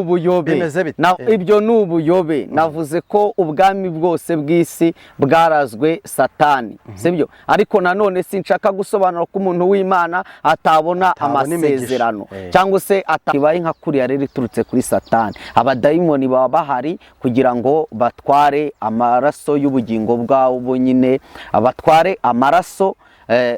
ubuyobe ibyo ni ubuyobe. Navuze ko ubwami bwose bw'isi bwarazwe Satani, sibyo? Ariko nanone sinshaka gusobanura ko umuntu w'Imana atabona amasezerano cyangwa se atabaye nka kuriya rero iturutse kuri Satani. Abadayimoni baba bahari kugira ngo batware amaraso y'ubugingo bwabo nyine, abatware amaraso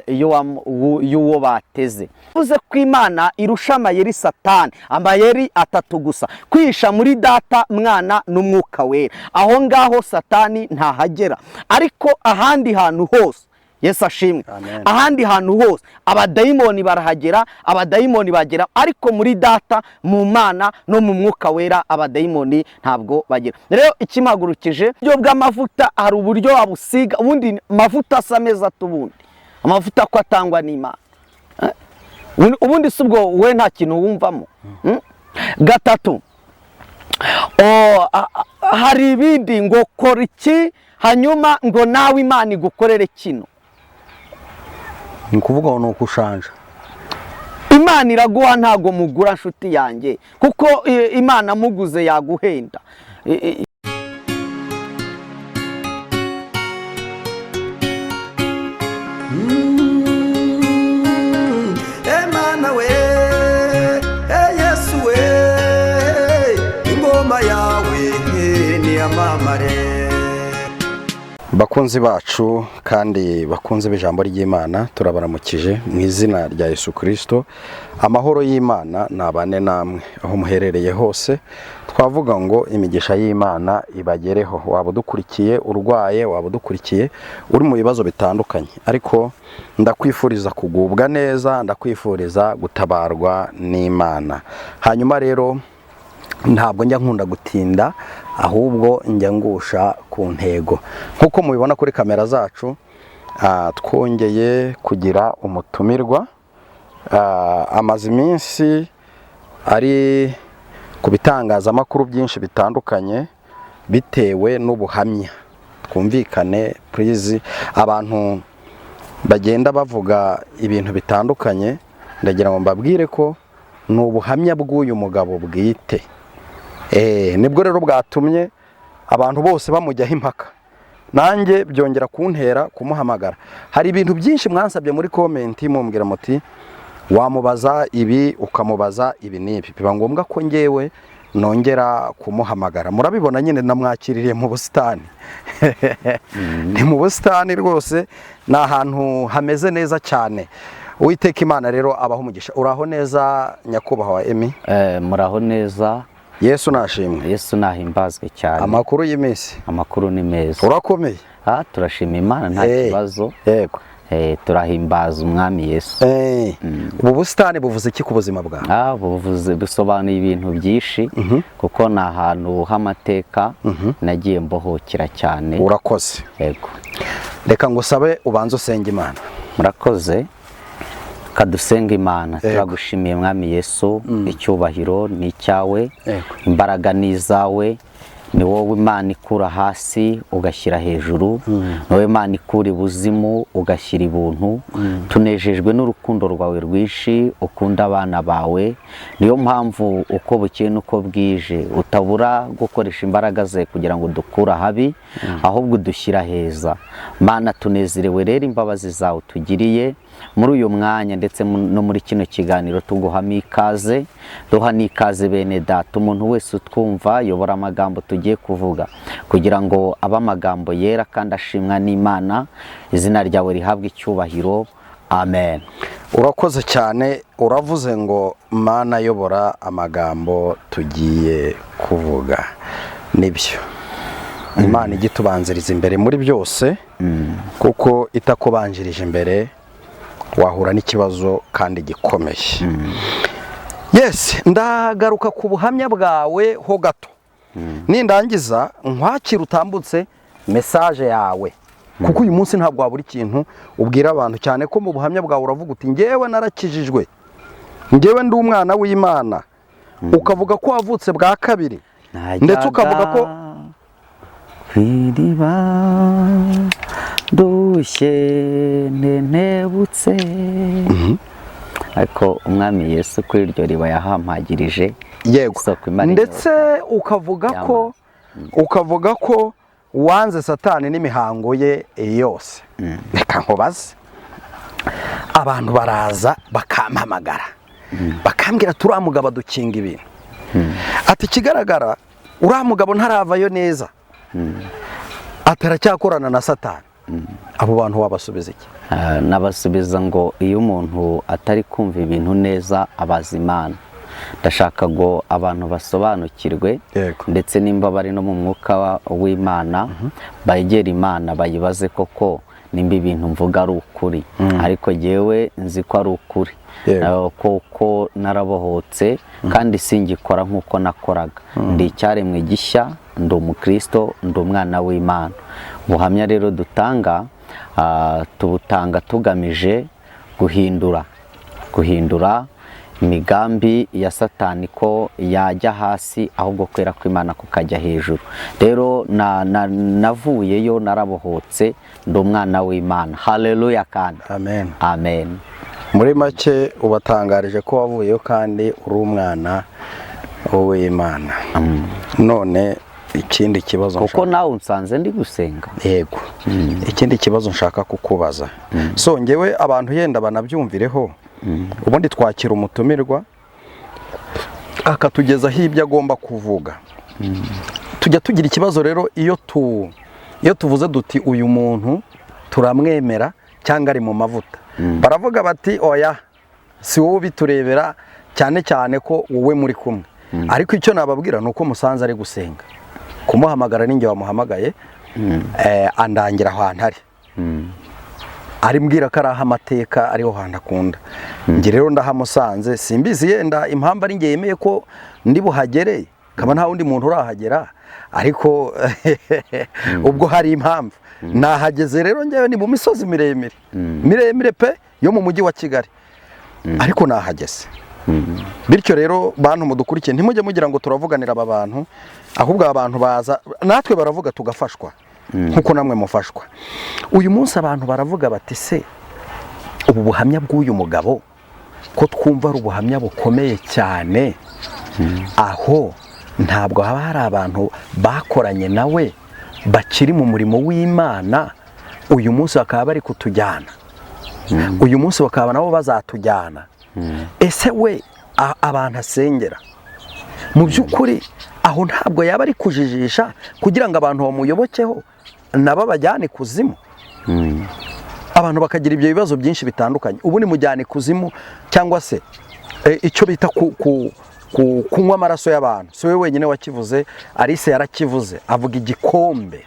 y'uwo bateze. Uvuze ko Imana irusha amayeri Satani, amayeri atatu gusa: kwihisha muri Data, Mwana n'Umwuka Wera. Aho ngaho Satani ntahagera. Ariko ahandi hantu hose, Yesu ashimwe, ahandi hantu hose abadayimoni barahagera, abadayimoni bagera, ariko muri Data, mu Mana no mu Mwuka Wera abadayimoni ntabwo bagera. Rero ikimagurukije byo bw'amavuta, hari uburyo wabusiga, ubundi amavuta asa meza tubundi, amavuta ko atangwa n'Imana. Ubundi subwo we nta kintu wumvamo. Gatatu, hari ibindi ngo kora iki hanyuma ngo nawe Imana igukorere kino. Ni kuvuga ngo nuko ushanje. Imana iraguha, ntago mugura nshuti yanjye, kuko Imana muguze yaguhenda. Emana we, Yesu we, ingoma yawe ni amamare. Bakunzi bacu kandi bakunze b'ijambo ry'Imana, turabaramukije mu izina rya Yesu Kristo. Amahoro y'Imana nabane namwe aho muherereye hose. Twavuga ngo imigisha y'Imana ibagereho. Waba udukurikiye urwaye, waba udukurikiye uri mu bibazo bitandukanye, ariko ndakwifuriza kugubwa neza, ndakwifuriza gutabarwa n'Imana. Hanyuma rero ntabwo njya nkunda gutinda, ahubwo njya ngusha ku ntego. Nkuko mubibona kuri kamera zacu, twongeye kugira umutumirwa. Amaze iminsi ari ku bitangazamakuru byinshi bitandukanye bitewe n'ubuhamya. Twumvikane please, abantu bagenda bavuga ibintu bitandukanye, ndagira ngo mbabwire ko ni ubuhamya bw'uyu mugabo bwite. Nibwo rero bwatumye abantu bose bamujyaho impaka, nanjye byongera kuntera kumuhamagara. Hari ibintu byinshi mwansabye muri komenti, mumbwira muti wamubaza ibi ukamubaza ibi n'ibi. Biba ngombwa ko ngewe nongera kumuhamagara. Murabibona nyine namwakiririye mu busitani. Ni mu busitani rwose, ni ahantu hameze neza cyane. Uwiteka Imana rero abaho umugisha. Uraho neza nyakubahwa Emi? Muraho neza. Yesu nashimwe. Yesu nahimbazwe cyane. Amakuru y'imisi? Amakuru ni meza. Urakomeye? Turashima Imana nta kibazo. Yego. Turahimbaza umwami Yesu. Ubu busitani buvuze iki ku buzima bwawe? Buvuze, bisobanuye ibintu byinshi, kuko ni ahantu h'amateka nagiye mbohokera cyane. Urakoze. Yego. Reka ngusabe ubanze usenge Imana. Murakoze. Kadusenga Imana. Turagushimiye mwami Yesu, icyubahiro ni icyawe, imbaraga ni izawe. Ni wowe Imana ikura hasi ugashyira hejuru, ni wowe Imana ikura ibuzimu ugashyira ibuntu. Tunejejwe n'urukundo rwawe rwinshi ukunda abana bawe. Niyo mpamvu uko bukeye n'uko bwije utabura gukoresha imbaraga ze kugira ngo dukura habi, ahubwo dushyira heza. Mana, tunezerewe rero imbabazi zawe tugiriye muri uyu mwanya ndetse no muri kino kiganiro. Tuguhamo ikaze, duha n'ikaze bene data, umuntu wese utwumva, yobora amagambo tugiye kuvuga kugira ngo abe amagambo yera kandi ashimwa n'Imana. Izina ryawe rihabwe icyubahiro. Amen. Urakoze cyane. Uravuze ngo Mana yobora amagambo tugiye kuvuga. Nibyo, Imana igitubanziriza imbere muri byose, kuko itakubanjirije imbere wahura n'ikibazo kandi gikomeye. Yes, ndagaruka ku buhamya bwawe ho gato. Nindangiza nkwakira utambutse message yawe, kuko uyu munsi ntabwo wabura ikintu ubwira abantu, cyane ko mu buhamya bwawe uravuga uti ngewe narakijijwe, ngewe ndi umwana w'Imana. Ukavuga ko wavutse bwa kabiri, ndetse ukavuga ko kwiriba dushye ntebutse. Ariko umwami Yesu kuri iryo riba yahampagirije yego Isoko imara ndetse inyota. ukavuga ko wanze Satani n'imihango ye yose. Reka nkubaze, abantu baraza bakampamagara bakambwira turiya mugabo dukinga ibintu, ati ikigaragara uriya mugabo ntaravayo neza, ataracyakorana na Satani. Abo bantu wabasubiza iki? Nabasubiza ngo iyo umuntu atari kumva ibintu neza abaza Imana. Ndashaka ngo abantu basobanukirwe, ndetse nimba bari no mu mwuka w'Imana bagera Imana bayibaze koko nimba ibintu mvuga ari ukuri. Ariko jyewe nzi ko ari ukuri, koko narabohotse kandi singikora nk'uko nakoraga. Ndi icyaremwe gishya, ndi umukristo, ndi umwana w'Imana. Ubuhamya rero dutanga tubutanga tugamije guhindura imigambi ya Satani ko yajya hasi, ahubwo kwera kw'Imana kukajya hejuru. Rero navuyeyo, narabohotse, ndi umwana w'Imana. Haleluya kandi amen. Amen. Muri make ubatangarije ko wavuyeyo kandi uri umwana w'Imana. None ikindi kibazo kuko nawe unsanze ndi gusenga. Yego. Ikindi kibazo nshaka kukubaza, so ngewe abantu yenda banabyumvireho, ubundi twakira umutumirwa akatugezaho ibyo agomba kuvuga. Tujya tugira ikibazo rero iyo tuvuze duti uyu muntu turamwemera cyangwa ari mu mavuta, baravuga bati oya si wowe biturebera, cyane cyane ko wowe muri kumwe. Ariko icyo nababwira ni uko musanze ari gusenga, kumuhamagara ninjye wamuhamagaye, andangira ahantu ari, ari mbwira ko ari amateka ariho hantu akunda. Njye rero ndahamusanze, simbizi yenda impamvu ari njye yemeye ko ndi buhagere, kaba nta wundi muntu urahagera, ariko ubwo hari impamvu nahageze. Rero njyewe ni mu misozi miremire pe yo mu mujyi wa Kigali, ariko nahageze. Bityo rero bantu mudukurikiye, ntimujye mugira ngo turavuganira aba bantu, ahubwo aba bantu baza natwe baravuga tugafashwa nkuko namwe mufashwa. Uyu munsi abantu baravuga bati se ubu buhamya bw'uyu mugabo ko twumva ari ubuhamya bukomeye cyane, aho ntabwo haba hari abantu bakoranye nawe bakiri mu murimo w'Imana, uyu munsi bakaba bari kutujyana, uyu munsi bakaba nabo bazatujyana. Ese we abantu asengera mu by'ukuri aho ntabwo yaba ari kujijisha kugira ngo abantu bamuyobokeho nabo bajyane kuzimu? Abantu bakagira ibyo bibazo byinshi bitandukanye. Ubu ni mujyane kuzimu cyangwa se icyo bita kunywa amaraso y'abantu. Si we wenyine wakivuze, Alice yarakivuze, avuga igikombe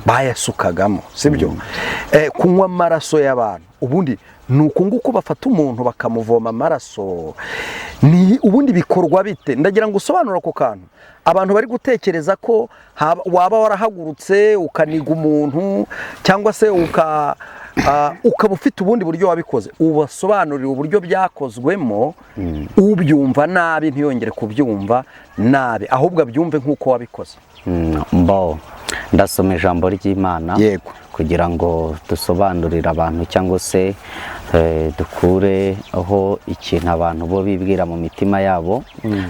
bayasukagamo, sibyo? Kunywa amaraso y'abantu, ubundi nuko nguko bafata umuntu bakamuvoma amaraso. Ni ubundi bikorwa bite? Ndagira ngo usobanura ko kantu abantu bari gutekereza ko waba warahagurutse ukaniga umuntu cyangwa se ukaba ufite ubundi buryo wabikoze. Ubasobanurira uburyo byakozwemo, ubyumva nabi ntiyongere kubyumva nabi, ahubwo abyumve nk'uko wabikoze. Ndasoma ijambo ry'Imana kugira ngo dusobanurire abantu cyangwa se dukureho ikintu abantu bo bibwira mu mitima yabo.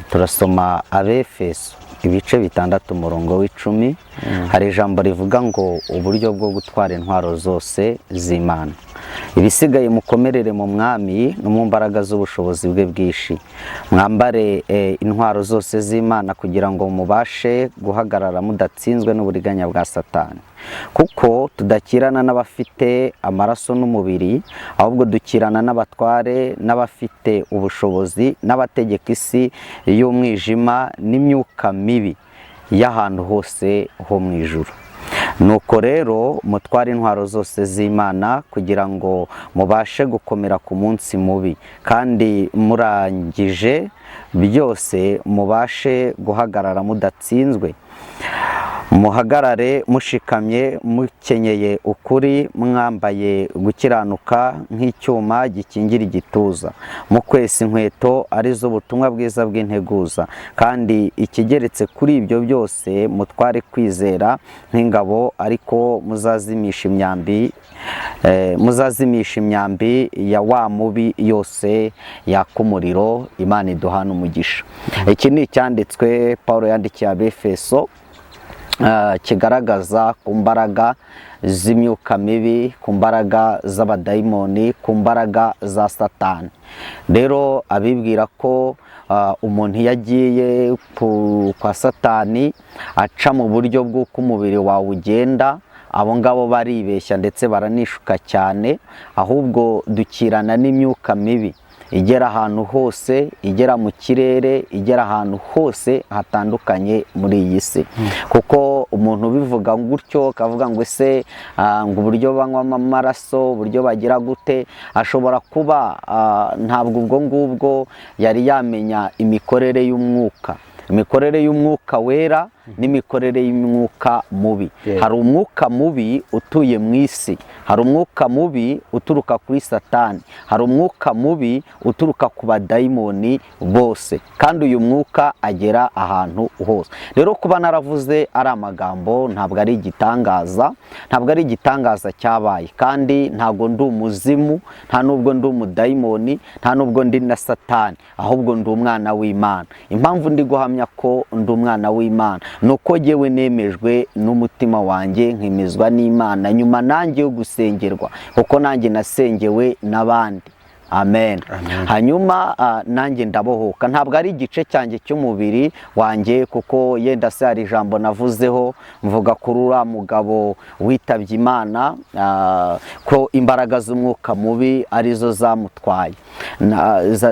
Turasoma Abefeso ibice 6 umurongo w'10. Hari ijambo rivuga ngo uburyo bwo gutwara intwaro zose z'Imana. Ibisigaye mukomerere mu mwami no mu mbaraga z'ubushobozi bwe bwishi. Mwambare intwaro zose z'Imana kugira ngo mubashe guhagarara mudatsinzwe n'uburiganya bwa Satani. Kuko tudakirana n'abafite amaraso n'umubiri, ahubwo dukirana n'abatware, n'abafite ubushobozi, n'abategeka isi y'umwijima n'imyuka mibi y'ahantu hose ho mu ijuru. Nuko rero mutware intwaro zose z'Imana kugira ngo mubashe gukomera ku munsi mubi, kandi murangije byose mubashe guhagarara mudatsinzwe. muhagarare mushikamye mukenyeye ukuri mwambaye gukiranuka nk'icyuma gikingira igituza mukwesa inkweto arizo ubutumwa bwiza bw'integuza kandi ikigeretse kuri ibyo byose mutware kwizera nk'ingabo ariko muzazimisha imyambi ya wa mubi yose yaka umuriro. Imana iduhana umugisha. Iki ni icyanditswe Pawulo yandikiye Abefeso kigaragaza ku mbaraga z'imyuka mibi, ku mbaraga z'abadayimoni, ku mbaraga za Satani. Rero abibwira ko umuntu yagiye kwa Satani aca mu buryo bw'uko umubiri wawe ugenda, abo ngabo baribeshya ndetse baranishuka cyane, ahubwo dukirana n'imyuka mibi igera ahantu hose, igera mu kirere, igera ahantu hose hatandukanye muri iyi si. Kuko umuntu ubivuga gutyo akavuga ngo ese ngo uburyo banywamo amaraso, uburyo bagira gute, ashobora kuba ntabwo ubwo ngubwo yari yamenya imikorere y'umwuka, imikorere y'umwuka wera n'imikorere y'umwuka mubi. Hari umwuka mubi utuye mu isi, hari umwuka mubi uturuka kuri Satani, hari umwuka mubi uturuka ku badayimoni bose, kandi uyu mwuka agera ahantu hose. Rero kuba naravuze ari amagambo ntabwo ari igitangaza, ntabwo ari igitangaza cyabaye, kandi ntabwo ndi umuzimu, nta nubwo ndi umudayimoni, nta nubwo ndi na Satani, ahubwo ndi umwana w'Imana. Impamvu ndi guhamya ko ndi umwana w'Imana nuko jyewe nemejwe n'umutima wanjye, nkimizwa n'Imana nyuma nanjye yo gusengerwa, kuko nanjye nasengewe n'abandi. Amen. Hanyuma nanjye ndabohoka. Ntabwo ari igice cyanjye cy'umubiri wanjye, kuko yenda se hari ijambo navuzeho mvuga kuri uriya mugabo witabye Imana, ko imbaraga z'umwuka mubi arizo zamutwaye,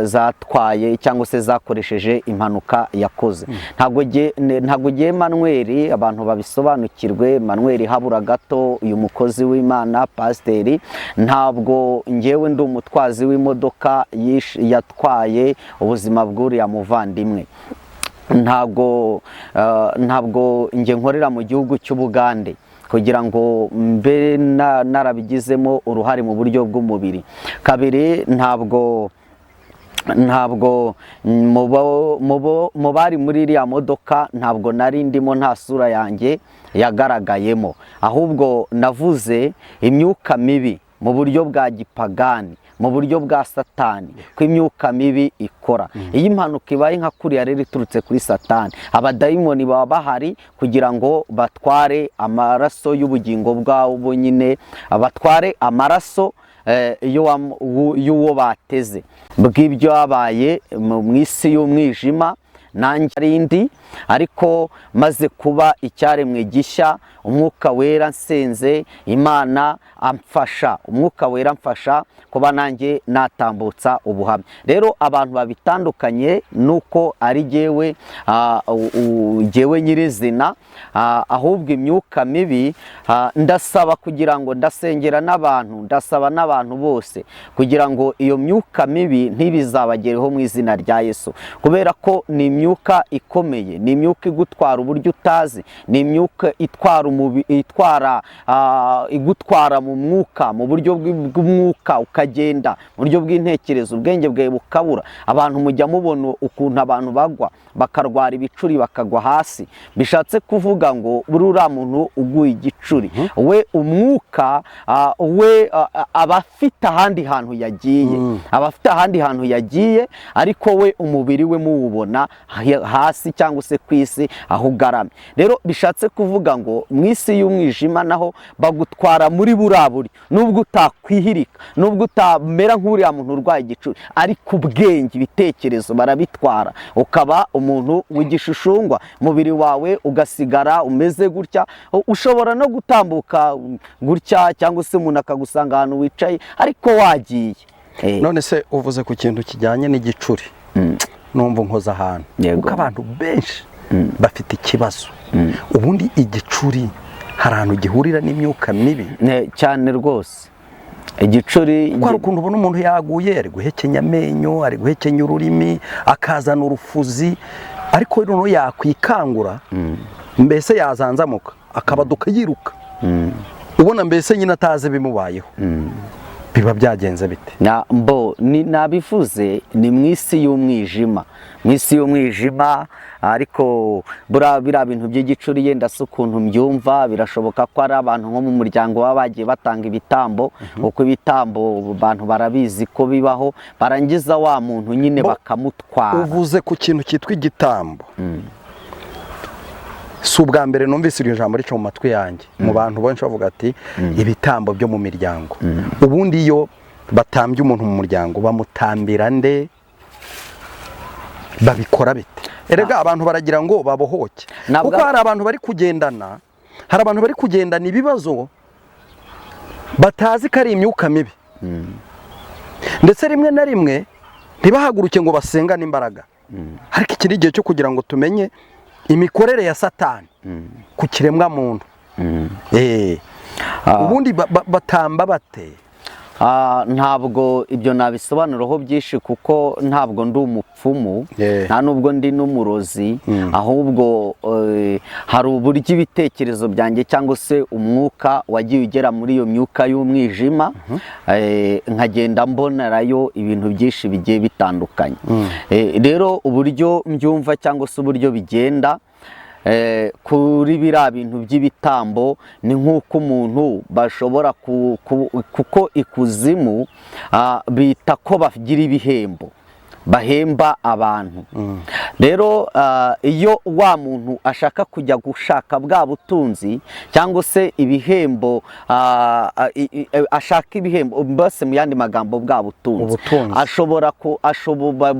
zatwaye cyangwa se zakoresheje impanuka yakoze. Ntabwo giye Emmanuel, abantu babisobanukirwe, Emmanuel habura gato, uyu mukozi w'Imana pasiteri, ntabwo ngewe ndi umutwazi w'imodoka yatwaye ubuzima bw'uriya muvandimwe. Ntabwo nge nkorera mu gihugu cy'Ubugande kugira ngo mbe narabigizemo uruhare mu buryo bw'umubiri. Kabiri, ntabwo mu bari muri iriya modoka ntabwo nari ndimo, nta sura yanjye yagaragayemo, ahubwo navuze imyuka mibi mu buryo bwa gipagani, mu buryo bwa Satani, ko imyuka mibi ikora. Iyo impanuka ibaye nka kuriya rero iturutse kuri Satani, abadayimoni baba bahari kugira ngo batware amaraso y'ubugingo bwabo, nyine batware amaraso y'uwo bateze. Bw'ibyo habaye mu isi y'umwijima nanjye arindi, ariko maze kuba icyaremwe gishya, umwuka wera nsenze, Imana amfasha, umwuka wera amfasha kuba nanjye natambutsa ubuhamya. Rero abantu babitandukanye nuko ari jyewe nyirizina, ahubwo imyuka mibi ndasaba kugira ngo, ndasengera n'abantu, ndasaba n'abantu bose kugira ngo iyo myuka mibi ntibizabagereho mu izina rya Yesu, kubera ko ni imyuka ikomeye, ni imyuka igutwara uburyo utazi, ni imyuka igutwara mu mwuka, mu buryo bw'umwuka, ukagenda mu buryo bw'intekerezo, ubwenge bwawe bukabura. Abantu mujya mubona ukuntu abantu bagwa bakarwara ibicuri bakagwa hasi, bishatse kuvuga ngo buri uriya muntu uguye igicuri, we umwuka we aba afite ahandi hantu yagiye, aba afite ahandi hantu yagiye, ariko we umubiri we muwubona hasi cyangwa se ku isi aho ugaramye. Rero bishatse kuvuga ngo mu isi y'umwijima naho bagutwara muri buriya buryo, nubwo utakwihirika, nubwo utamera nk'uriya muntu urwaye igicuri, ariko ubwenge, ibitekerezo barabitwara, ukaba umuntu w'igishushungwa, umubiri wawe ugasigara umeze gutya. Ushobora no gutambuka gutya, cyangwa se umuntu akagusanga ahantu wicaye ariko wagiye. None se uvuze ku kintu kijyanye n'igicuri, numva nkoza ahantu, kuko abantu benshi bafite ikibazo. Ubundi igicuri hari ahantu gihurira n'imyuka mibi cyane rwose. Igicuri, kuko hari ukuntu ubona umuntu yaguye, ari guhekenya amenyo, ari guhekenya ururimi, akazana urufuzi, ariko noneho yakwikangura mbese yazanzamuka akabaduka yiruka, ubona mbese nyine atazi bimubayeho. Biba byagenze bite? nabivuze ni mu isi y'umwijima, mu isi y'umwijima. Ariko biriya bintu by'igicuri yenda si ukuntu mbyumva, birashoboka ko ari abantu nko mu muryango baba bagiye batanga ibitambo, kuko ibitambo abantu barabizi ko bibaho, barangiza wa muntu nyine bakamutwara. Uvuze ku kintu cyitwa igitambo, si ubwa mbere numvise iryo jambo rica mu matwi yanjye. Mu bantu benshi bavuga ati ibitambo byo mu miryango. Ubundi iyo batambye umuntu mu muryango bamutambira nde, babikora bite? Erega abantu baragira ngo babohoke, kuko hari abantu bari kugendana, hari abantu bari kugendana ibibazo batazi ko ari imyuka mibi, ndetse rimwe na rimwe ntibahaguruke ngo basengane imbaraga. Ariko iki ni igihe cyo kugira ngo tumenye imikorere ya Satani ku kiremwa muntu. Ubundi batamba bate? Ntabwo ibyo nabisobanuraho byinshi, kuko ntabwo ndi umupfumu, nta nubwo ndi n'umurozi, ahubwo hari uburyo ibitekerezo byanjye cyangwa se umwuka wagiye ugera muri iyo myuka y'umwijima, nkagenda mbonerayo ibintu byinshi bigiye bitandukanye. Rero uburyo mbyumva cyangwa se uburyo bigenda kuri biriya bintu by'ibitambo, ni nk'uko umuntu bashobora kuko ikuzimu bita ko bagira ibihembo bahemba abantu. Rero iyo wa muntu ashaka kujya gushaka bwa butunzi cyangwa se ibihembo, ashaka ibihembo mbese mu yandi magambo bwa butunzi,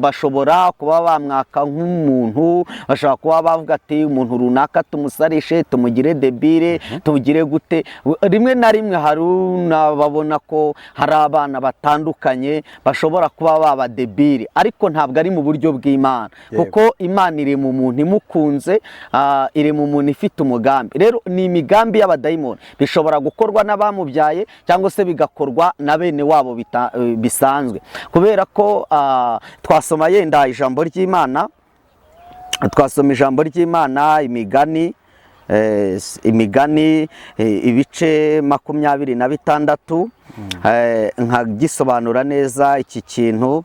bashobora kuba bamwaka nk'umuntu, bashobora kuba bavuga ati umuntu runaka tumusarishe, tumugire debire, tumugire gute. Rimwe na rimwe hari unababona ko hari abana batandukanye bashobora kuba baba debire, ariko ntabwo ari mu buryo bw'Imana, kuko Imana iri mu muntu imukunze, iri mu muntu ifite umugambi. Rero ni imigambi y'abadayimoni, bishobora gukorwa n'abamubyaye cyangwa se bigakorwa na bene wabo bisanzwe, kubera ko twasoma yenda ijambo ry'Imana, twasoma ijambo ry'Imana, imigani ibice 26, nkagisobanura neza iki kintu.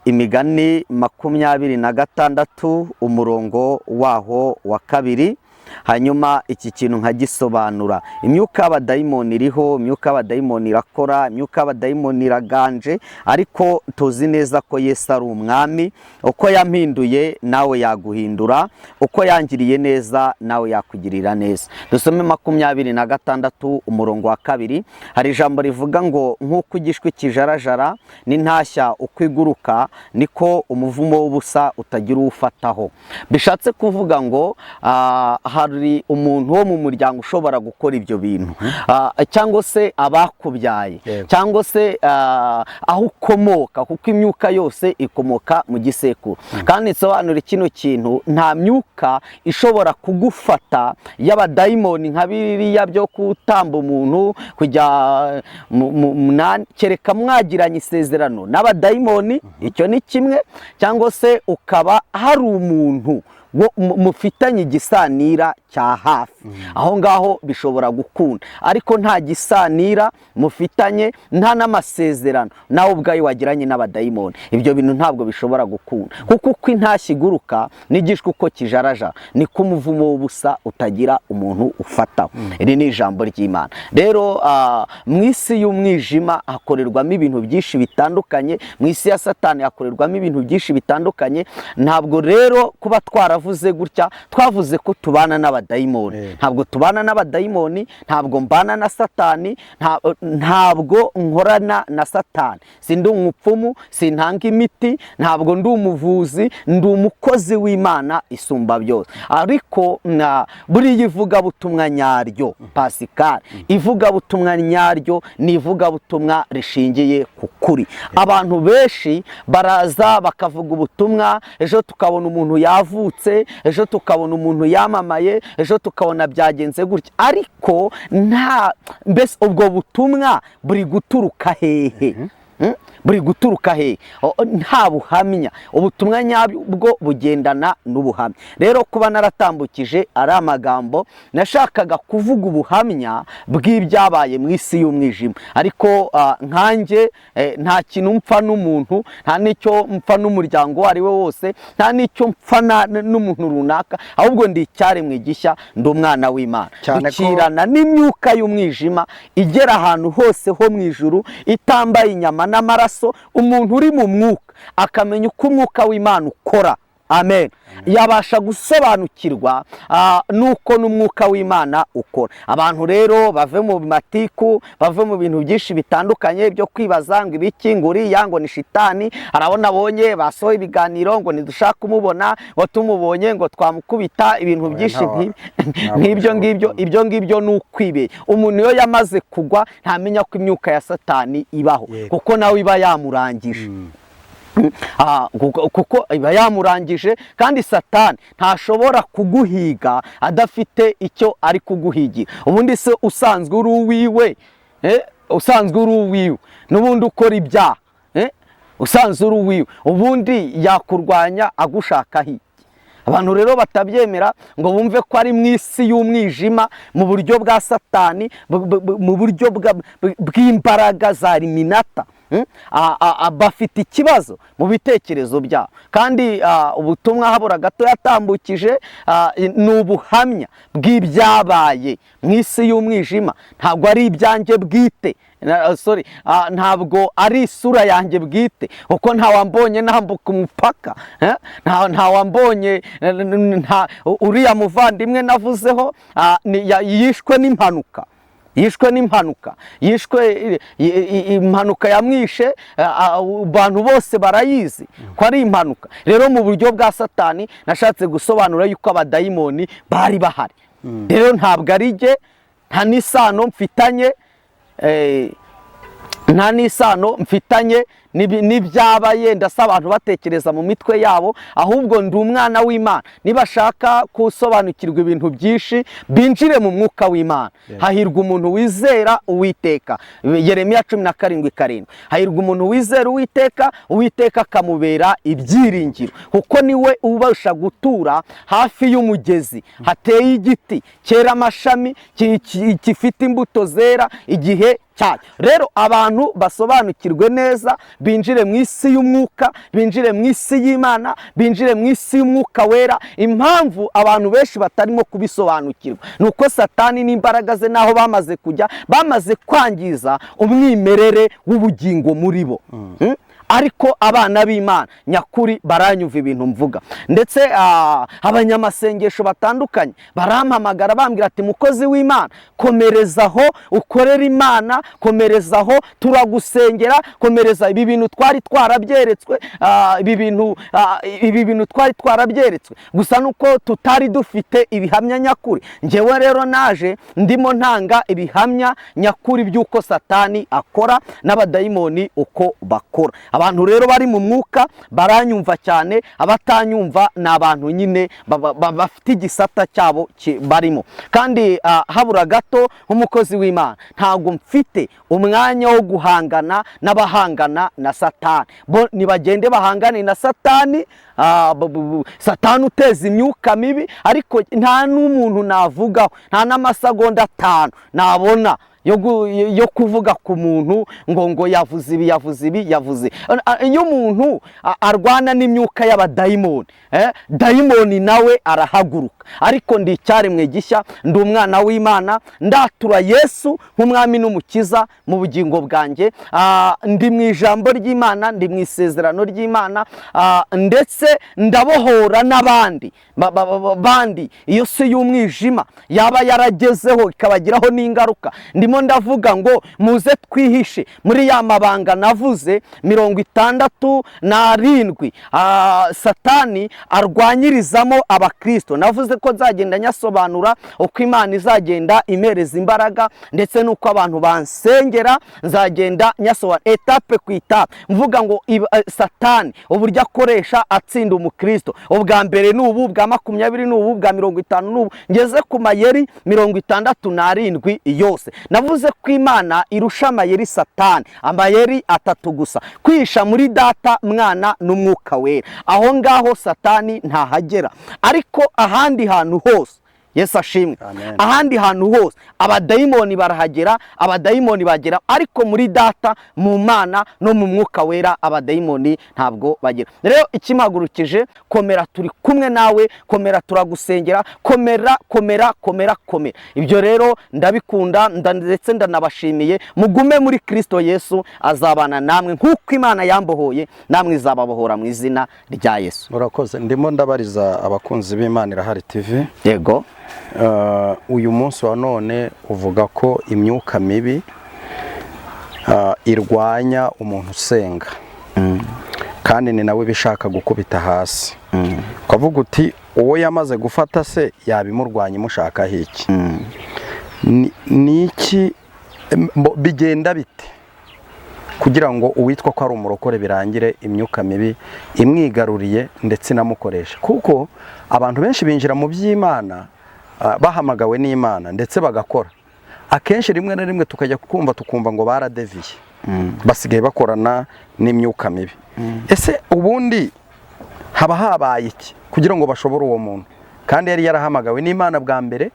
Imigani 26 umurongo waho wa 2. Hanyuma iki kintu nkagisobanura. Imyuka y'abadayimoni iriho, imyuka y'abadayimoni irakora, imyuka y'abadayimoni iraganje, ariko tuzi neza ko Yesu ari umwami. Uko yampinduye nawe yaguhindura, uko yangiriye neza nawe yakugirira neza. Dusome 26 umurongo wa 2. Hari ijambo rivuga ngo nk'uko igishwi kijarajara n'intashya uko iguruka, niko umuvumo w'ubusa utagira uwufataho. Bishatse kuvuga ngo hari umuntu wo mu muryango ushobora gukora ibyo bintu, cyangwa se abakubyaye, cyangwa se aho ukomoka, kuko imyuka yose ikomoka mu gisekuru. Kandi nsobanura kino kintu, nta myuka ishobora kugufata y'abadayimoni nka biriya byo gutamba umuntu kujya kereka mwagiranye isezerano n'abadayimoni, icyo ni kimwe, cyangwa se ukaba hari umuntu mufitanye igisanira cya hafi, aho ngaho bishobora gukunda. Ariko nta gisanira mufitanye, nta n'amasezerano nawe ubwawe wagiranye n'abadayimoni, ibyo bintu ntabwo bishobora gukunda, kuko uko intashya iguruka n'igishwi uko kijaraja, niko umuvumo w'ubusa utagira umuntu ufataho. Iri ni ijambo ry'Imana. Rero mu isi y'umwijima hakorerwamo ibintu byinshi bitandukanye, mu isi ya Satani hakorerwamo ibintu byinshi bitandukanye. Ntabwo rero kuba twaravuze gutya twavuze ko tubana n'abadayimoni, ntabwo tubana n'abadayimoni, ntabwo mbana na Satani, ntabwo nkorana na Satani. Sindi umupfumu, sintanga imiti, ntabwo ndi umuvuzi, ndi umukozi w'Imana isumba byose. Ariko buriya ivugabutumwa nyaryo, Pascal, ivugabutumwa nyaryo ni ivugabutumwa rishingiye ku kuri. Abantu benshi baraza bakavuga ubutumwa, ejo tukabona umuntu yavutse, ejo tukabona umuntu yamamaye, ejo tukabona byagenze gutya, ariko mbese ubwo butumwa buri guturuka hehe? buri guturuka he? Nta buhamya. Ubutumwa nyabwo bugendana n'ubuhamya. Rero kuba naratambukije ari amagambo, nashakaga kuvuga ubuhamya bw'ibyabaye mu isi y'umwijima, ariko nkanjye nta kintu mpfa n'umuntu, nta n'icyo mpfa n'umuryango uwo ari we wose, nta n'icyo mpfa n'umuntu runaka, ahubwo ndi icyaremwe gishya, ndi umwana w'Imana. Dukirana n'imyuka y'umwijima igera ahantu hose ho mu ijuru, itambaye inyama n'amaraso. Umuntu uri mu mwuka akamenya uko umwuka w'Imana ukora, amen, yabasha gusobanukirwa nuko n'umwuka w'Imana ukora. Abantu rero bave mu matiku, bave mu bintu byinshi bitandukanye byo kwibaza ngo ibiki, ngo uriya ngo ni shitani, arabona abonye basohoye ibiganiro ngo ntidushaka kumubona, ngo tumubonye ngo twamukubita, ibintu byinshi nk'ibyo ngibyo. Ibyo ngibyo ni ukwibeye. Umuntu iyo yamaze kugwa ntamenya ko imyuka ya Satani ibaho, kuko nawe iba yamurangije. Kuko iba yamurangije, kandi Satani ntashobora kuguhiga adafite icyo ari kuguhigira. Ubundi se usanzwe uri uwiwe, n'ubundi ukora ibyaha, usanzwe uri uwiwe, ubundi yakurwanya agushakaho iki? Abantu rero batabyemera ngo bumve ko ari mu isi y'umwijima, mu buryo bwa Satani, mu buryo bw'imbaraga za Eliminata. Bafite ikibazo mu bitekerezo byabo. Kandi ubutumwa habura gato yatambukije ni ubuhamya bw'ibyabaye mu isi y'umwijima. Ntabwo ari ibyanjye bwite, ntabwo ari isura yanjye bwite, kuko ntawambonye nambuka umupaka, ntawambonye. Uriya muvandimwe navuzeho yishwe n'impanuka, impanuka yamwishe. Abantu bose barayizi ko ari impanuka. Rero mu buryo bwa Satani nashatse gusobanura yuko abadayimoni bari bahari. Rero ntabwo ari jye, nta n'isano mfitanye n'ibyabaye ndasa abantu batekereza mu mitwe yabo, ahubwo ndi umwana w'Imana. Nibashaka gusobanukirwa ibintu byinshi, binjire mu mwuka w'Imana. Hahirwa umuntu wizera Uwiteka, Yeremiya 17:7. Hahirwa umuntu wizera Uwiteka, Uwiteka akamubera ibyiringiro, kuko niwe ubasha gutura hafi y'umugezi hateye igiti cyera amashami, gifite imbuto zera igihe cyacyo. Rero abantu basobanukirwe neza, binjire mu isi y'umwuka, binjire mu isi y'Imana, binjire mu isi y'umwuka wera. Impamvu abantu benshi batarimo kubisobanukirwa nuko Satani n'imbaraga ze naho bamaze kujya, bamaze kwangiza umwimerere w'ubugingo muri bo. Ariko abana b'Imana nyakuri baranyumva ibintu mvuga. Ndetse abanyamasengesho batandukanye barampamagara bambwira ati mukozi w'Imana, komerezaho ukorera Imana, komerezaho turagusengera, komereza. Ibi bintu twari twarabyeretswe, ibi bintu twari twarabyeretswe, gusa nuko tutari dufite ibihamya nyakuri. Njyewe rero naje ndimo ntanga ibihamya nyakuri by'uko Satani akora n'abadayimoni uko bakora. Abantu rero bari mu mwuka baranyumva cyane, abatanyumva ni abantu nyine bafite igisata cyabo barimo. Kandi habura gato nk'umukozi w'Imana ntabwo mfite umwanya wo guhangana n'abahangana na Satani. Bo nibagende bahangane na Satani, Satani uteza imyuka mibi, ariko nta n'umuntu navugaho, nta n'amasegonda 5 nabona yo kuvuga ku muntu ngo yavuze ibi. Iyo umuntu arwana n'imyuka y'abadayimoni, dayimoni nawe arahaguruka. Ariko ndi icyaremwe gishya, ndi umwana w'Imana, ndatura Yesu nk'umwami n'umukiza mu bugingo bwanjye. Ndi mu ijambo ry'Imana, ndi mu isezerano ry'Imana, ndetse ndabohora n'abandi iyo si y'umwijima yaba yaragezeho ikabagiraho n'ingaruka. Ndimo ndavuga ngo muze twihishe muri ya mabanga navuze 67 Satani arwanyirizamo abakristo. Navuze ko nzagenda nyasobanura uko Imana izagenda imereza imbaraga, ndetse nuko abantu bansengera nzagenda nyasobanura etape ku etape, mvuga ngo Satani uburyo akoresha atsinda umukristo. Ubwa mbere n'ubu, bwa 20 n'ubu, bwa 50 n'ubu, ngeze ku mayeri 67 yose. yavuze ko Imana irusha amayeri Satani, amayeri atatu gusa: kwihisha muri Data, Mwana n'Umwuka Wera. Aho ngaho Satani ntahagera, ariko ahandi hantu hose, Yesu ashimwe, ahandi hantu hose abadayimoni barahagera, abadayimoni bagera, ariko muri Data, mu Mana no mu Mwuka Wera abadayimoni ntabwo bagera. Rero ikimagurukije, komera, turi kumwe nawe, komera, turagusengera, komera komera komera komera. Ibyo rero ndabikunda, ndetse ndanabashimiye. Mugume muri Kristo Yesu, azabana namwe nk'uko Imana yambohoye, namwe izababohora mu izina rya Yesu. Urakoze. Ndimo ndabariza abakunzi b'Imana Irahari TV. Yego. Uyu munsi wa none uvuga ko imyuka mibi irwanya umuntu usenga, kandi ni nawe bishaka gukubita hasi. Ukavuga uti uwo yamaze gufata se yabimurwanya imushakaho iki? Ni iki bigenda bite kugira ngo uwitwa ko ari umurokore birangire imyuka mibi imwigaruriye ndetse inamukoresha? Kuko abantu benshi binjira mu by'Imana bahamagawe n'Imana ndetse bagakora, akenshi rimwe na rimwe tukajya tukumva ngo baradeviye, basigaye bakorana n'imyuka mibi. Ese ubundi haba habaye iki kugira ngo bashobore uwo muntu, kandi yari yarahamagawe n'Imana bwa mbere?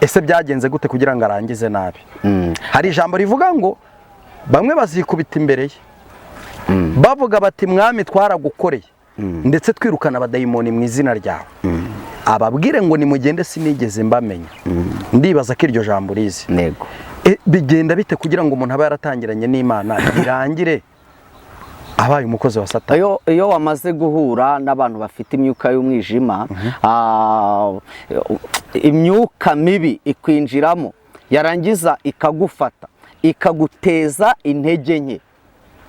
Ese byagenze gute kugira ngo arangize nabi? Hari ijambo rivuga ngo bamwe bazikubita imbere ye bavuga bati, Mwami twaragukoreye ndetse twirukana abadayimoni mu izina ryawe. Ababwire ngo nimugende sinigeze mbamenya. Ndibaza ko iryo jambo rizi. Nego. Bigenda bite kugira ngo umuntu aba yaratangiranye n'Imana birangire abaye umukozi wa Satani? Iyo wamaze guhura n'abantu bafite imyuka y'umwijima, imyuka mibi ikwinjiramo, yarangiza ikagufata, ikaguteza intege nke,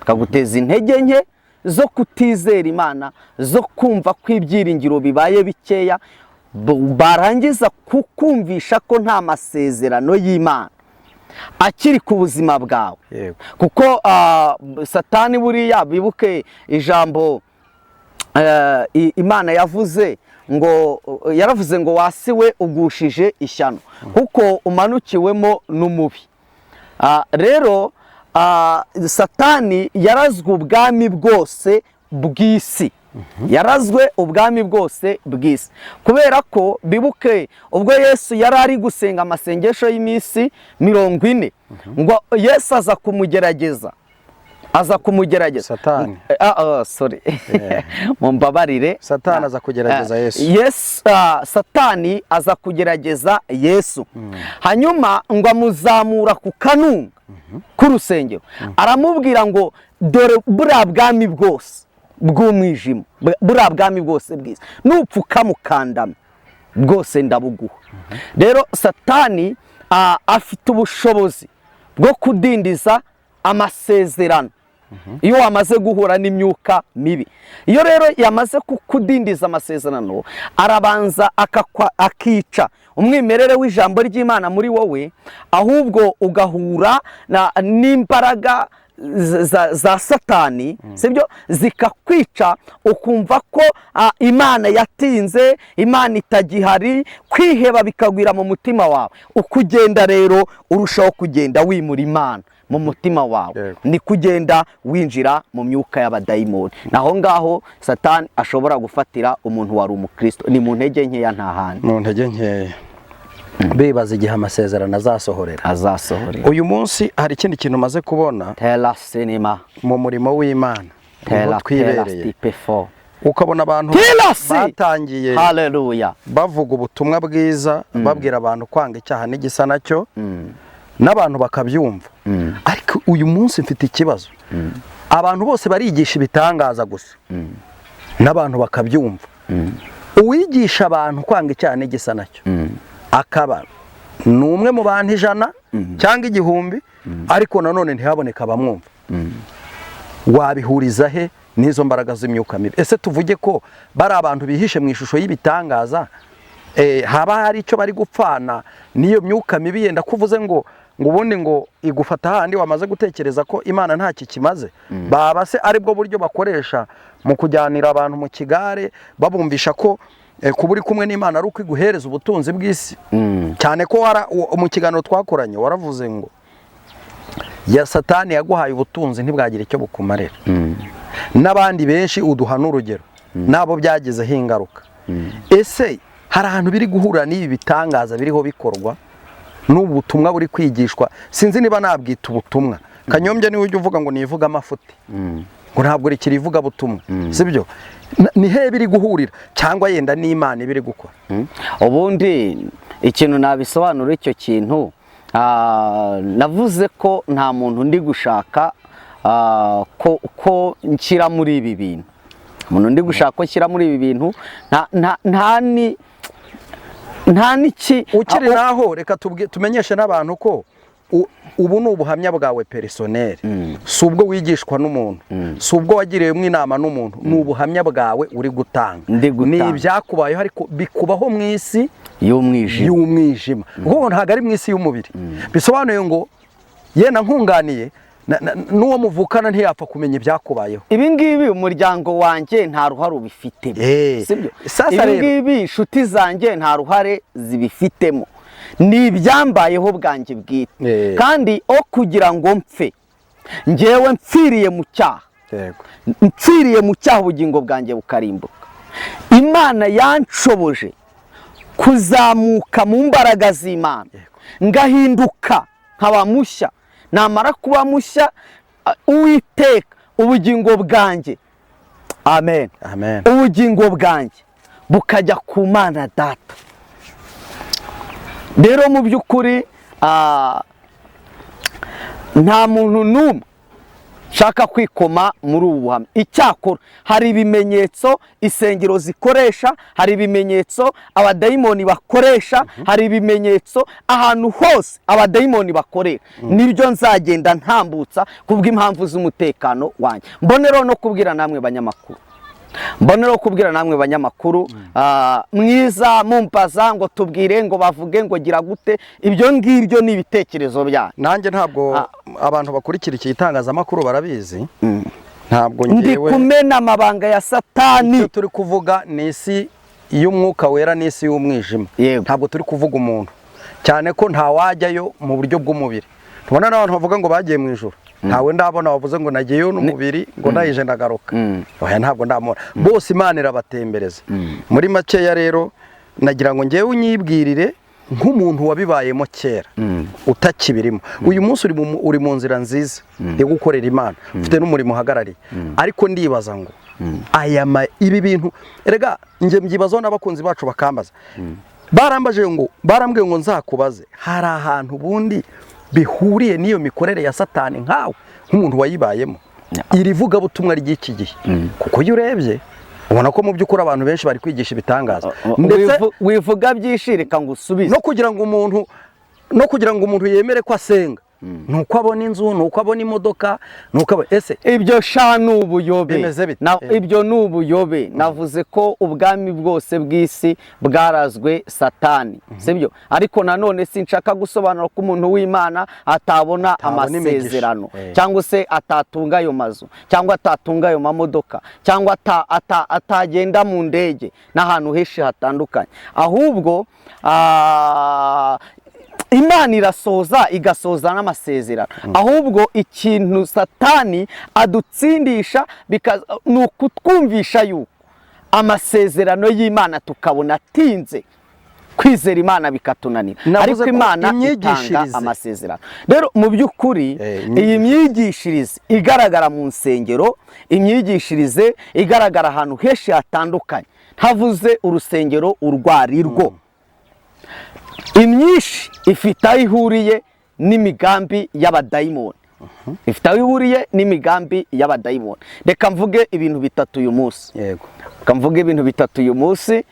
ikaguteza intege nke zo kutizera Imana, zo kumva ko ibyiringiro bibaye bikeya, barangiza kukumvisha ko nta masezerano y'Imana akiri ku buzima bwawe. Kuko Satani buriya, bibuke ijambo Imana yavuze ngo, yaravuze ngo wasiwe ugushije ishyano kuko umanukiwemo n'umubi. Rero Satani yarazwe ubwami bwose bw'isi, yarazwe ubwami bwose bw'isi, kubera ko bibuke ubwo Yesu yari ari gusenga amasengesho y'iminsi 40, ngo Yesu aza kumugerageza Satani. Sorry. Mumbabarire. Satani aza kugerageza Yesu. Yes, Satani aza kugerageza Yesu. Hanyuma ngo amuzamura ku kanunga k'urusengero, aramubwira ngo dore buriya bwami bwose bw'umwijima, buriya bwami bwose bwiza, nupfuka mukandame bwose ndabuguha. Rero Satani afite ubushobozi bwo kudindiza amasezerano iyo wamaze guhura n'imyuka mibi. Iyo rero yamaze kudindiza amasezerano, arabanza akica umwimerere w'ijambo ry'Imana muri wowe, ahubwo ugahura n'imbaraga za Satani, sibyo, zikakwica, ukumva ko Imana yatinze, Imana itagihari, kwiheba bikagwira mu mutima wawe. Ukugenda rero urushaho kugenda wimura Imana mu mutima wawe, ni kugenda winjira mu myuka y'abadayimoni. Naho ngaho Satani ashobora gufatira umuntu wari umukristo, ni mu ntege nkeya, nta handi. Mu ntege nkeya. Bibaza igihe amasezerano azasohorera. Uyu munsi hari ikindi kintu maze kubona mu murimo w'Imana, twibereye, ukabona abantu batangiye bavuga ubutumwa bwiza, babwira abantu kwanga icyaha n'igisa nacyo, n'abantu bakabyumva. Ariko uyu munsi mfite ikibazo, abantu bose barigisha ibitangaza gusa, n'abantu bakabyumva. Uwigisha abantu kwanga icyaha n'igisa nacyo akaba ni umwe mu bantu 100 cyangwa 1000, ariko nanone ntihaboneka abamwumva, wabihuriza he n'izo mbaraga z'imyuka mibi? Ese tuvuge ko bari abantu bihishe mu ishusho y'ibitangaza, haba hari icyo bari gupfana n'iyo myuka mibi? Yenda kuvuze ngo ubundi ngo igufata handi wamaze gutekereza ko Imana nta kikimaze, baba se aribwo buryo bakoresha mu kujyanira abantu mu kigare, babumvisha ko kuba uri kumwe n'Imana ari uko iguhereza ubutunzi bw'isi. Cyane ko mu kiganiro twakoranye waravuze ngo ya Satani yaguhaye ubutunzi ntibwagira icyo bukumarira. N'abandi benshi uduha n'urugero nabo byagezeho ingaruka. Ese hari ahantu biri guhura n'ibi bitangaza biriho bikorwa n'ubutumwa buri kwigishwa, sinzi niba nabwita ubutumwa. Kanyombya niwe ujya uvuga ngo nivuga amafuti, ngo ntabwo rikiri ivuga butumwa, sibyo? Ni he biri guhurira cyangwa yenda n'Imana ibiri gukora? Ubundi ikintu nabisobanura icyo kintu, navuze ko nta muntu ndi gushaka ko nshyira muri ibi bintu. Umuntu ndi gushaka ko nshyira muri ibi bintu nta niki ukiri naho. Reka tumenyeshe n'abantu ko ubu ni ubuhamya bwawe personnel, si ubwo wigishwa n'umuntu, si ubwo wagiriyemo inama n'umuntu, ni ubuhamya bwawe uri gutanga. Ni ibyakubayeho ariko bikubaho mu isi y'umwijima, kuko ntabwo ari mu isi y'umubiri. Bisobanuye ngo yena nkunganiye n'uwo muvukana ntiyapfa kumenya ibyakubayeho. Ibi ngibi umuryango wanjye nta ruhare ubifitemo, sibyo? Ibi ngibi inshuti zanjye nta ruhare zibifitemo, ni ibyambayeho bwanjye bwite. Kandi kugira ngo mpfe, njyewe mpfiriye mu cyaha, mpfiriye mu cyaha ubugingo bwanjye bukarimbuka. Imana yanshoboje kuzamuka mu mbaraga z'Imana, ngahinduka nkaba mushya. Namara kuba mushya, Uwiteka ubugingo bwanjye, amen, ubugingo bwanjye bukajya ku Mana Data. Rero mu by'ukuri nta muntu n'umwe shaka kwikoma muri ubu buhamya. Icyakora hari ibimenyetso insengero zikoresha, hari ibimenyetso abadayimoni bakoresha, hari ibimenyetso ahantu hose abadayimoni bakorera. Nibyo nzagenda ntambutsa kubw'impamvu z'umutekano wanjye. Mbonero no kubwira namwe banyamakuru, mwiza mumbaza ngo tubwire ngo bavuge ngo gira gute. Ibyo ngibyo ni ibitekerezo byanyu. Nanjye ntabwo abantu bakurikira iki itangazamakuru barabizi. Ntabwo ndi kumena amabanga ya Satani. Icyo turi kuvuga ni isi y'umwuka wera n'isi y'umwijima. Ntabwo turi kuvuga umuntu, cyane ko nta wajyayo mu buryo bw'umubiri. Tubona n'abantu bavuga ngo bagiye mu ijuru, ntawe ndabona wavuze ngo nagiyeyo n'umubiri ngo ndayije ndagaruka. Oya, ntabwo ndamubona. Bose Imana irabatembereza. Muri makeya rero nagira ngo ngewe unyibwirire nk'umuntu wabibayemo kera utakibirimo. Uyu munsi uri mu nzira nziza yo gukorera Imana, ufite n'umurimo uhagarariye. Ariko ndibaza ngo ibi bintu, erega nge mbyibazaho n'abakunzi bacu bakambaza, barambwiye ngo nzakubaze, hari ahantu bundi bihuriye n'iyo mikorere ya Satani nkawe nk'umuntu wayibayemo, iri vugabutumwa ry'iki gihe? Kuko iyo urebye ubona ko mu by'ukuri abantu benshi bari kwigisha ibitangaza. Wivuga byishirika ngo usubize. No kugira ngo umuntu yemere ko asenga, nuko abona inzu, nuko abona imodoka, nuko ese ibyo shanu ubuyobe. Ibyo ni ubuyobe. Navuze ko ubwami bwose bw'isi bwarazwe Satani, sibyo? Ariko nanone sinshaka gusobanura ko umuntu w'Imana atabona amasezerano, cyangwa se atatunga ayo mazu, cyangwa atatunga ayo mamodoka, cyangwa atagenda mu ndege n'ahantu henshi hatandukanye. Ahubwo Imana irasoza igasoza n'amasezerano. Ahubwo ikintu Satani adutsindisha ni ukutwumvisha yuko amasezerano y'Imana tukabona atinze, kwizera Imana bikatunanira. Ariko Imana itanga amasezerano. Rero mu by'ukuri iyi myigishirize igaragara mu nsengero, imyigishirize igaragara ahantu henshi hatandukanye, ntavuze urusengero urwarirwo, imyinshi ifite aho ihuriye n'imigambi y'abadayimoni. Ifite aho ihuriye n'imigambi y'abadayimoni. Reka mvuge ibintu bitatu uyu munsi.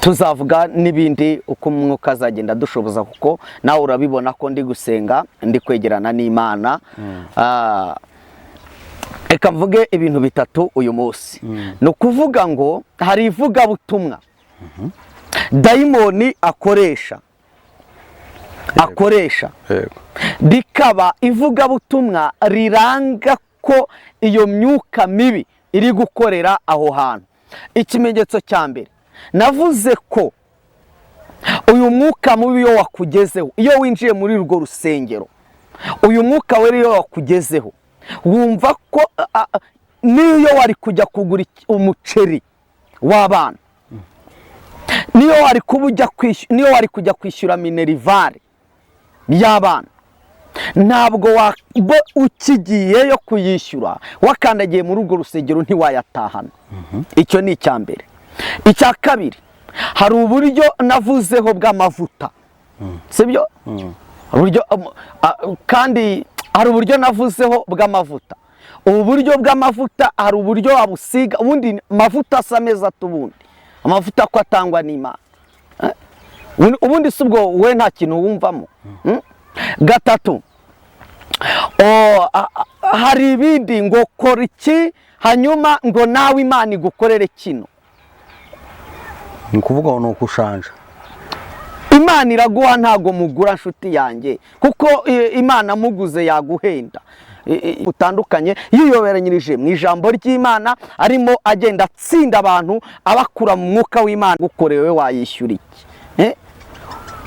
Tuzavuga n'ibindi uko umwuka azagenda dushoboza, kuko nawe urabibona ko ndi gusenga, ndi kwegerana n'Imana. Reka mvuge ibintu bitatu uyu munsi. Ni ukuvuga ngo hari ivugabutumwa dayimoni akoresha rikaba ivugabutumwa riranga ko iyo myuka mibi iri gukorera aho hantu. ikimenyetso cya mbere navuze ko uyu mwuka mubi iyo wakugezeho, iyo winjiye muri urwo rusengero, uyu mwuka wera iyo wakugezeho wumva ko niyo wari kujya kugura umuceri w'abana, niyo wari kujya kwishyura minerivare y'abana, ntabwo ukigiyeyo kuyishyura wakandagiye muri urwo rusengero ntiwayatahana. Icyo ni icya mbere. Icya kabiri, hari uburyo navuzeho bw'amavuta, sibyo? Kandi hari uburyo navuzeho bw'amavuta. Ubu buryo bw'amavuta hari uburyo wabusiga, ubundi amavuta asa meza tubundi, amavuta ko atangwa n'Imana, ubundi si ubwo we nta kintu wumvamo. Gatatu, hari ibindi ngo kora iki hanyuma ngo nawe Imana igukorere kino. ni ukuvuga ngo ni uko ushanje. Imana iraguha, ntago mugura nshuti yanjye, kuko Imana muguze yaguhenda. Butandukanye yiyoberanyirije mu ijambo ry'Imana, arimo agenda atsinda abantu abakura mu mwuka w'Imana. Gukorewe wayishyura iki?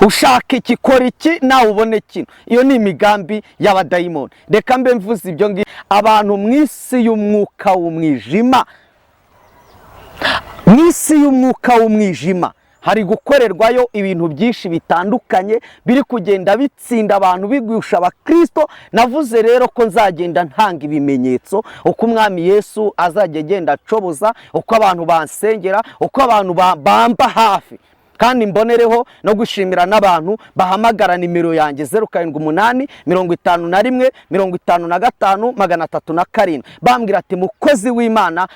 Ushaka iki, kora iki nawe ubone kino. Iyo ni imigambi y'abadayimoni. Reka mbe mvuze ibyo ngiye. Abantu mu isi y'umwuka w'umwijima, mu isi y'umwuka w'umwijima hari gukorerwayo ibintu byinshi bitandukanye biri kugenda bitsinda abantu bigusha abakristo. Navuze rero ko nzagenda ntanga ibimenyetso uko Umwami Yesu azajya agenda acoboza, uko abantu bansengera, uko abantu bamba hafi. Kandi mbonereho no gushimira n'abantu bahamagara nimero yanjye 078 51 55 307 bambwira ati mukozi w'Imana